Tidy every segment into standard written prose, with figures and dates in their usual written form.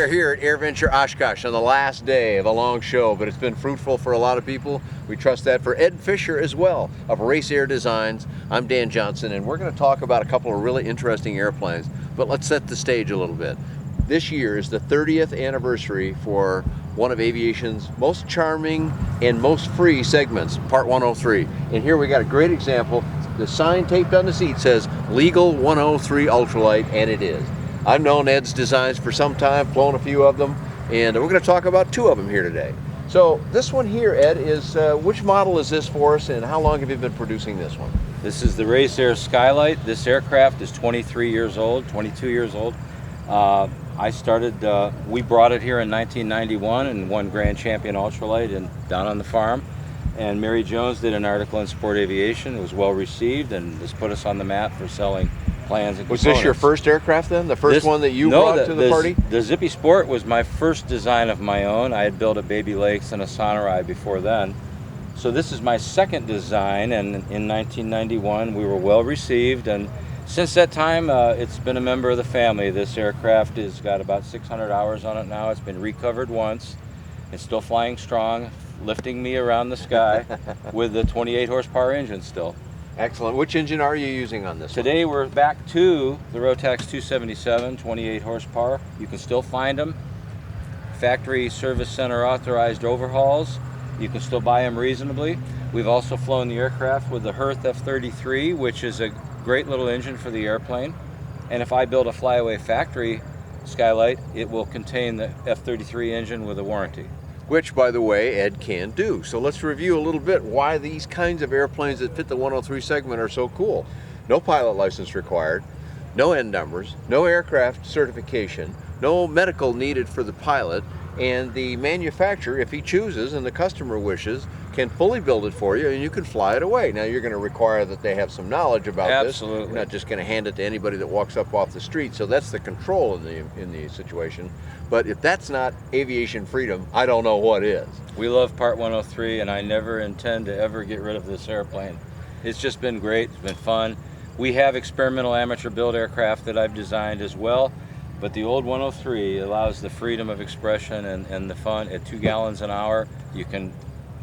are here at AirVenture Oshkosh on the last day of a long show, but it's been fruitful for a lot of people. We trust that for Ed Fisher as well of Raceair Designs. I'm Dan Johnson, and we're going to talk about a couple of really interesting airplanes, but let's set the stage a little bit. This year is the 30th anniversary for one of aviation's most charming and most free segments, Part 103. And here we got a great example. The sign taped on the seat says Legal 103 Ultralight, and it is. I've known Ed's designs for some time, flown a few of them, and we're going to talk about two of them here today. So this one here, Ed, is which model is this for us, and how long have you been producing this one? This is the Raceair Skylite. This aircraft is 23 years old, 22 years old. We brought it here in 1991 and won Grand Champion Ultralight down on the farm. And Mary Jones did an article in Sport Aviation. It was well received, and this put us on the map for selling plans and components. Was this your first aircraft then? The first one that you brought to the party? The Zippy Sport was my first design of my own. I had built a Baby Lakes and a Sonorai before then. So this is my second design, and in 1991 we were well received, and since that time it's been a member of the family. This aircraft has got about 600 hours on it now. It's been recovered once. It's still flying strong, lifting me around the sky with the 28 horsepower engine still. Excellent. Which engine are you using on this Today we're back to the Rotax 277, 28 horsepower. You can still find them. Factory service center authorized overhauls. You can still buy them reasonably. We've also flown the aircraft with the Hearth F-33, which is a great little engine for the airplane. And if I build a flyaway factory Skylite, it will contain the F-33 engine with a warranty. Which, by the way, Ed can do. So let's review a little bit why these kinds of airplanes that fit the 103 segment are so cool. No pilot license required, no N numbers, no aircraft certification, no medical needed for the pilot, and the manufacturer, if he chooses and the customer wishes, can fully build it for you and you can fly it away. Now you're going to require that they have some knowledge about Absolutely. this. You're not just going to hand it to anybody that walks up off the street. So that's the control in the situation. But if that's not aviation freedom, I don't know what is. We love Part 103, and I never intend to ever get rid of this airplane. It's just been great. It's been fun. We have experimental amateur build aircraft that I've designed as well. But the old 103 allows the freedom of expression and the fun. At 2 gallons an hour, you can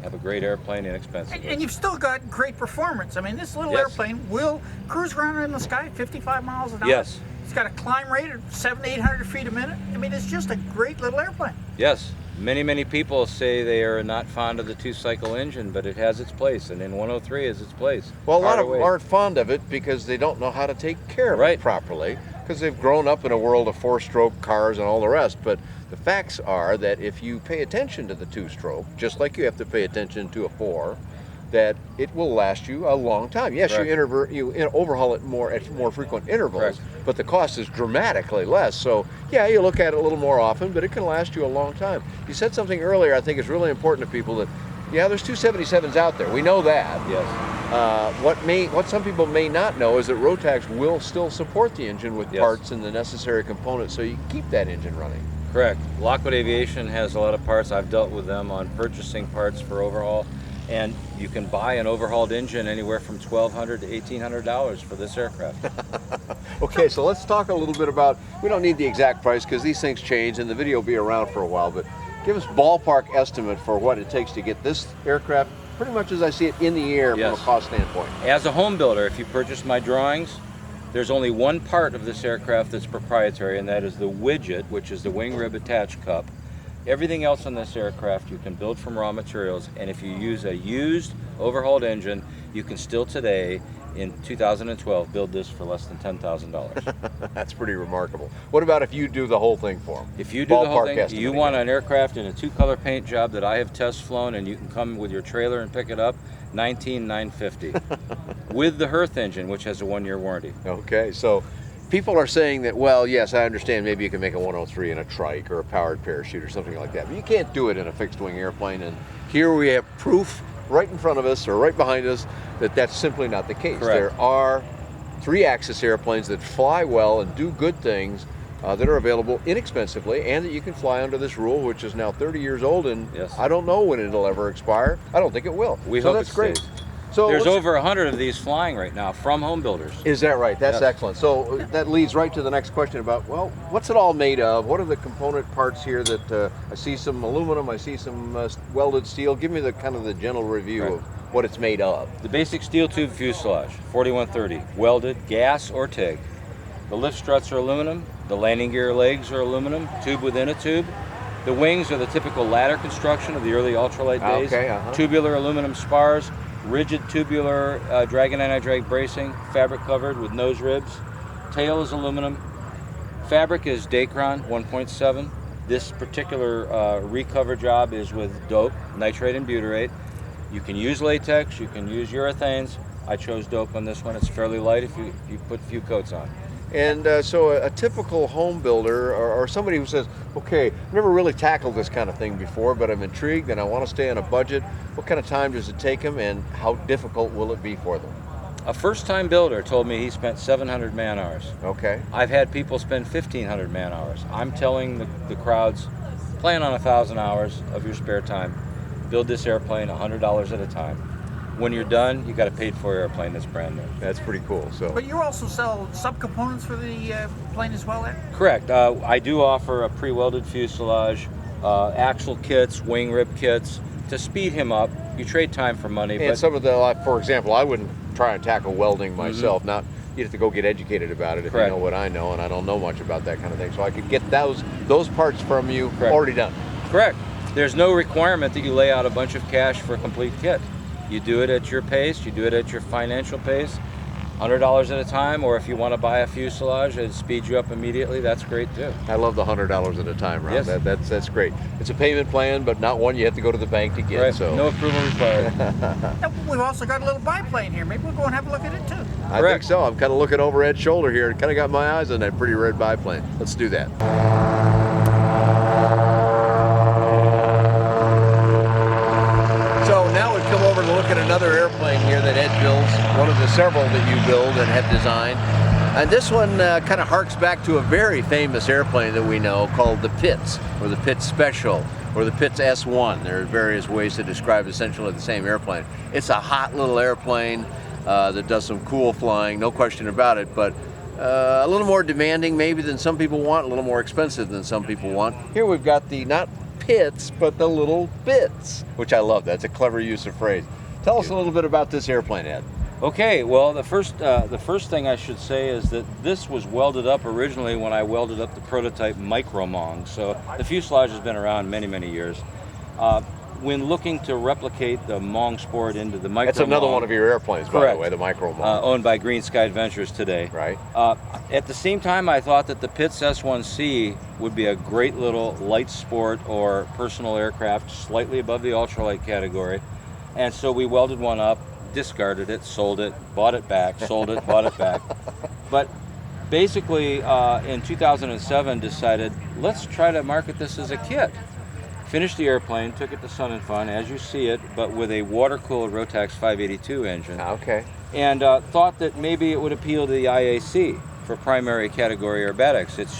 have a great airplane inexpensively. And you've still got great performance. I mean, this little airplane will cruise around in the sky 55 miles an hour. Yes. It's got a climb rate of 700 to 800 feet a minute. I mean, it's just a great little airplane. Yes. Many people say they are not fond of the 2-cycle engine, but it has its place, and in 103 is its place. Well, a lot of them aren't fond of it because they don't know how to take care of it properly, because they've grown up in a world of 4-stroke cars and all the rest. But the facts are that if you pay attention to the 2-stroke, just like you have to pay attention to a 4, that it will last you a long time. Yes, you overhaul it at more frequent intervals, but the cost is dramatically less. So yeah, you look at it a little more often, but it can last you a long time. You said something earlier I think is really important to people, that yeah, there's 277s out there. We know that. Yes. What some people may not know is that Rotax will still support the engine with parts and the necessary components, so you can keep that engine running. Correct. Lockwood Aviation has a lot of parts. I've dealt with them on purchasing parts for overhaul, and you can buy an overhauled engine anywhere from $1,200 to $1,800 for this aircraft. Okay, so let's talk a little bit about, we don't need the exact price because these things change and the video will be around for a while, but give us ballpark estimate for what it takes to get this aircraft pretty much as I see it in the air from a cost standpoint. As a home builder, if you purchase my drawings, there's only one part of this aircraft that's proprietary, and that is the widget, which is the wing rib attach cup. Everything else on this aircraft you can build from raw materials, and if you use a used overhauled engine, you can still today, in 2012, build this for less than $10,000. That's pretty remarkable. What about if you do the whole thing for them? If you do the whole thing, you want an aircraft in a 2-color paint job that I have test flown, and you can come with your trailer and pick it up, $19,950 with the Hearth engine, which has a 1-year warranty. Okay, so people are saying that, well, yes, I understand maybe you can make a 103 in a trike or a powered parachute or something like that, but you can't do it in a fixed-wing airplane, and here we have proof right in front of us or right behind us that that's simply not the case. Correct. There are 3-axis airplanes that fly well and do good things that are available inexpensively, and that you can fly under this rule, which is now 30 years old, and I don't know when it'll ever expire. I don't think it will. We so hope that's it great. stays. So There's over 100 of these flying right now from home builders. Is that right? That's Yes. excellent. So that leads right to the next question about, well, what's it all made of? What are the component parts here that I see some aluminum, I see some welded steel. Give me the kind of the general review Right. of what it's made of. The basic steel tube fuselage, 4130, welded, gas or TIG. The lift struts are aluminum, the landing gear legs are aluminum, tube within a tube. The wings are the typical ladder construction of the early ultralight days. Okay, Tubular aluminum spars, rigid tubular drag and anti-drag bracing, fabric covered with nose ribs. Tail is aluminum. Fabric is Dacron 1.7. This particular recover job is with dope, nitrate and butyrate. You can use latex, you can use urethanes. I chose dope on this one. It's fairly light if you put a few coats on. And so a typical home builder or somebody who says, okay, I've never really tackled this kind of thing before, but I'm intrigued and I want to stay on a budget. What kind of time does it take them and how difficult will it be for them? A first-time builder told me he spent 700 man-hours. Okay. I've had people spend 1,500 man-hours. I'm telling the crowds, plan on 1,000 hours of your spare time. Build this airplane $100 at a time. When you're done, you got a paid-for airplane that's brand new. That's pretty cool. So. But you also sell subcomponents for the plane as well, Ed? Correct. I do offer a pre-welded fuselage, axle kits, wing rib kits to speed him up. You trade time for money. And but some of the, like, for example, I wouldn't try and tackle welding myself. Not you have to go get educated about it if Correct. you know what I know, and I don't know much about that kind of thing. So I could get those parts from you Correct. already done. Correct. There's no requirement that you lay out a bunch of cash for a complete kit. You do it at your pace, you do it at your financial pace, $100 at a time, or if you want to buy a fuselage and speed you up immediately, that's great too. I love the $100 at a time, Ron. Yes. That's great. It's a payment plan, but not one you have to go to the bank to get. Right. So No approval required. Now, we've also got a little biplane here. Maybe we'll go and have a look at it too. I think Correct. so. I'm kind of looking over Ed's shoulder here and kind of got my eyes on that pretty red biplane. Let's do that. So now we've come over to look at another airplane here that Ed builds, one of the several that you build and have designed. And this one kind of harks back to a very famous airplane that we know called the Pitts, or the Pitts Special, or the Pitts S1. There are various ways to describe essentially the same airplane. It's a hot little airplane that does some cool flying, no question about it, but a little more demanding maybe than some people want, a little more expensive than some people want. Here we've got the, not Pitts, but the Lil Bitts, which I love. That's a clever use of phrase. Tell us a little bit about this airplane, Ed. Okay, well the first thing I should say is that this was welded up originally when I welded up the prototype Micro Mong. So the fuselage has been around many, many years. When looking to replicate the Mong Sport into the Micro That's another Mong, one of your airplanes, by Correct. the way, the Micro Mong. owned by Green Sky Adventures today. Right. At the same time, I thought that the Pitts S1C would be a great little light sport or personal aircraft, slightly above the ultralight category. And so we welded one up, discarded it, sold it, bought it back, sold it, bought it back. But basically, in 2007, decided, let's try to market this as a kit. Finished the airplane, took it to Sun and Fun, as you see it, but with a water-cooled Rotax 582 engine. Okay. And thought that maybe it would appeal to the IAC for primary category aerobatics. It's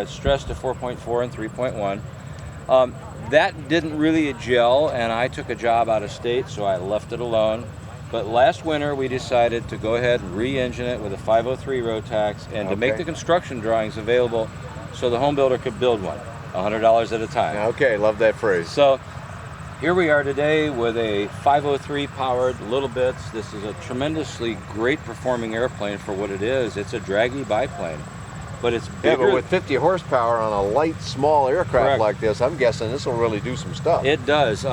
stressed to 4.4 and 3.1. That didn't really gel, and I took a job out of state, so I left it alone. But last winter, we decided to go ahead and re-engine it with a 503 Rotax and to make the construction drawings available so the home builder could build one, $100 at a time. Okay, love that phrase. So here we are today with a 503 powered Lil Bitts. This is a tremendously great performing airplane for what it is. It's a draggy biplane, but it's bigger. Yeah, but with 50 horsepower on a light, small aircraft Correct. like this, I'm guessing this will really do some stuff. It does.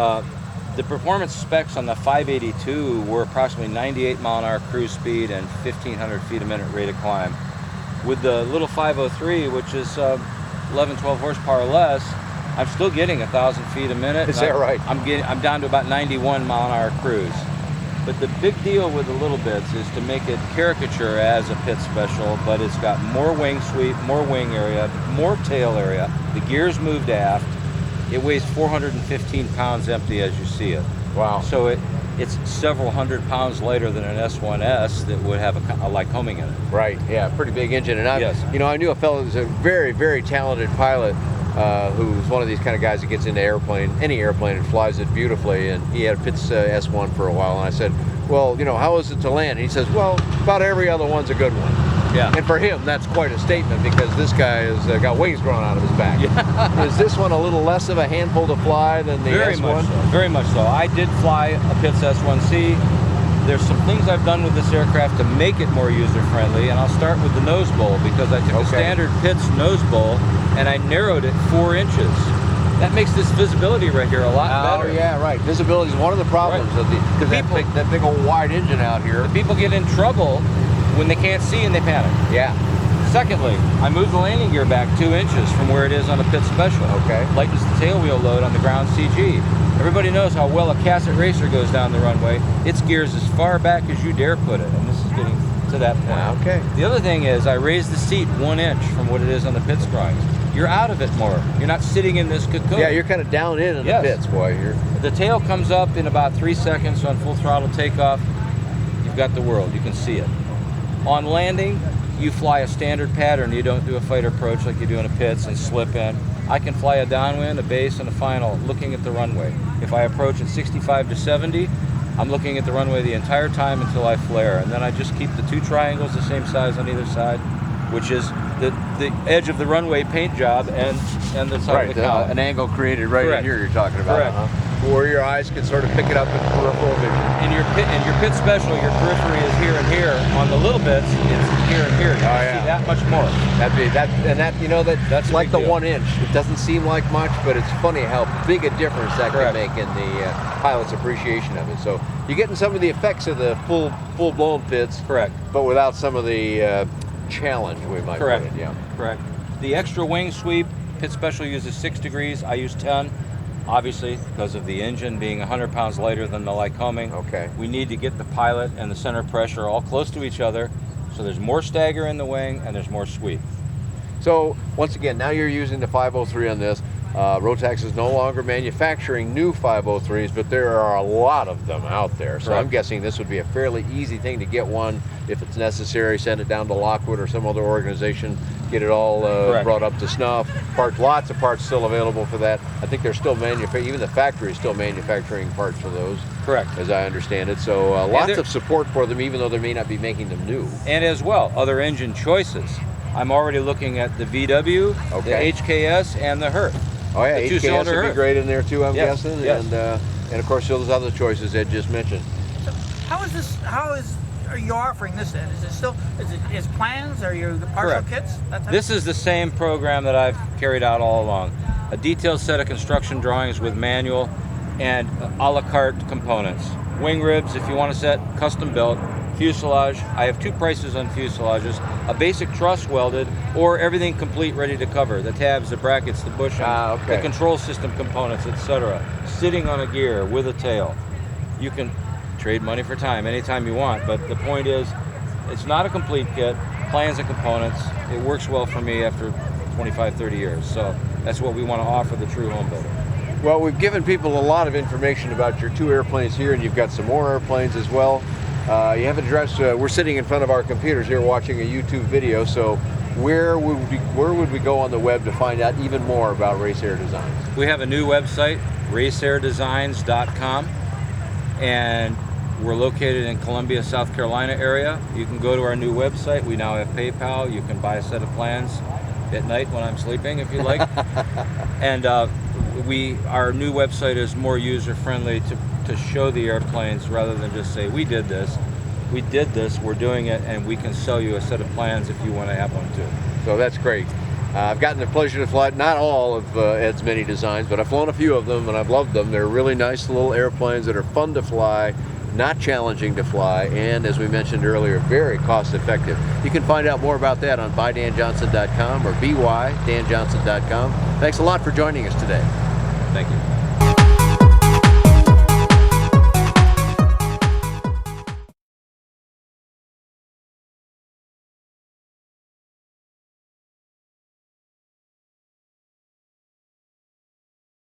The performance specs on the 582 were approximately 98 mile an hour cruise speed and 1,500 feet a minute rate of climb. With the little 503, which is 11, 12 horsepower less, I'm still getting 1,000 feet a minute. Is that right? I'm down to about 91 mile an hour cruise. But the big deal with the Lil Bitts is to make it caricature as a Pitts Special, but it's got more wing sweep, more wing area, more tail area. The gears moved aft. It weighs 415 pounds empty as you see it. Wow. So it's several hundred pounds lighter than an S1S that would have a Lycoming in it. Right, yeah, pretty big engine. And Yes. I knew a fellow who's a very, very talented pilot who's one of these kind of guys that gets into any airplane and flies it beautifully. And he had a Pitts S1 for a while. And I said, well, you know, how is it to land? And he says, well, about every other one's a good one. Yeah. And for him, that's quite a statement because this guy has got wings growing out of his back. Yeah. Is this one a little less of a handful to fly than the Very S1? much so. Very much so. I did fly a Pitts S1C. There's some things I've done with this aircraft to make it more user-friendly, and I'll start with the nose bowl because I took a standard Pitts nose bowl and I narrowed it 4 inches. That makes this visibility right here a lot better. Oh yeah, right. Visibility is one of the problems of the that big old wide engine out here. The people get in trouble when they can't see and they panic. Yeah. Secondly, I moved the landing gear back 2 inches from where it is on a Pitts Special. Okay. Lightens the tail wheel load on the ground CG. Everybody knows how well a Cassett Racer goes down the runway. Its gears as far back as you dare put it, and this is getting to that point. Okay. The other thing is I raised the seat 1 inch from what it is on the Pitts drawings. You're out of it more. You're not sitting in this cocoon. Yeah, you're kind of down in the pits, boy. The tail comes up in about 3 seconds on full throttle takeoff. You've got the world. You can see it. On landing, you fly a standard pattern. You don't do a fighter approach like you do in a Pitts and slip in. I can fly a downwind, a base, and a final looking at the runway. If I approach at 65 to 70, I'm looking at the runway the entire time until I flare. And then I just keep the 2 triangles the same size on either side, which is the edge of the runway paint job and the side of the column. An angle created right in here you're talking about. Correct. Where your eyes can sort of pick it up in peripheral vision. In your Pitts Special, your periphery is here and here. On the Little Bitts, it's here and here. You can see that much more. That's like the big deal. 1 inch. It doesn't seem like much, but it's funny how big a difference that can make in the pilot's appreciation of it. So you're getting some of the effects of the full-blown Pitts. Correct. But without some of the challenge, we might put it. Yeah. Correct. The extra wing sweep, Pitts Special uses 6 degrees. I use 10. Obviously, because of the engine being 100 pounds lighter than the Lycoming. Okay. We need to get the pilot and the center pressure all close to each other, so there's more stagger in the wing and there's more sweep. So once again, now you're using the 503 on this. Rotax is no longer manufacturing new 503s, but there are a lot of them out there. So I'm guessing this would be a fairly easy thing to get one if it's necessary. Send it down to Lockwood or some other organization, get it all brought up to snuff. Parts, lots of parts still available for that. I think they're still manufacturing, even the factory is still manufacturing parts for those. Correct. As I understand it. So lots of support for them, even though they may not be making them new. And as well, other engine choices. I'm already looking at the VW, the HKS, and the Hertz. Oh yeah, HKS would be great in there too, I'm guessing. Yes. And of course those other choices Ed just mentioned. So are you offering this then? Is it still, is plans? Are you the partial kits? This is the same program that I've carried out all along. A detailed set of construction drawings with manual and a la carte components. Wing ribs, if you want to set, custom built. Fuselage, I have 2 prices on fuselages. A basic truss welded or everything complete ready to cover. The tabs, the brackets, the bushings, the control system components, etc. Sitting on a gear with a tail. You can trade money for time anytime you want, but the point is, it's not a complete kit. Plans and components. It works well for me after 25, 30 years. So that's what we want to offer the true home builder. Well, we've given people a lot of information about your 2 airplanes here, and you've got some more airplanes as well. You have an address. We're sitting in front of our computers here watching a YouTube video, so where would we go on the web to find out even more about Raceair Designs? We have a new website, raceairdesigns.com, and we're located in Columbia, South Carolina area. You can go to our new website. We now have PayPal. You can buy a set of plans at night when I'm sleeping if you like. And our new website is more user-friendly to show the airplanes rather than just say, we did this, we're doing it, and we can sell you a set of plans if you want to have one too. So that's great. I've gotten the pleasure to fly, not all of Ed's many designs, but I've flown a few of them and I've loved them. They're really nice little airplanes that are fun to fly, not challenging to fly, and as we mentioned earlier, very cost effective. You can find out more about that on buydanjohnson.com or bydanjohnson.com. Thanks a lot for joining us today. Thank you.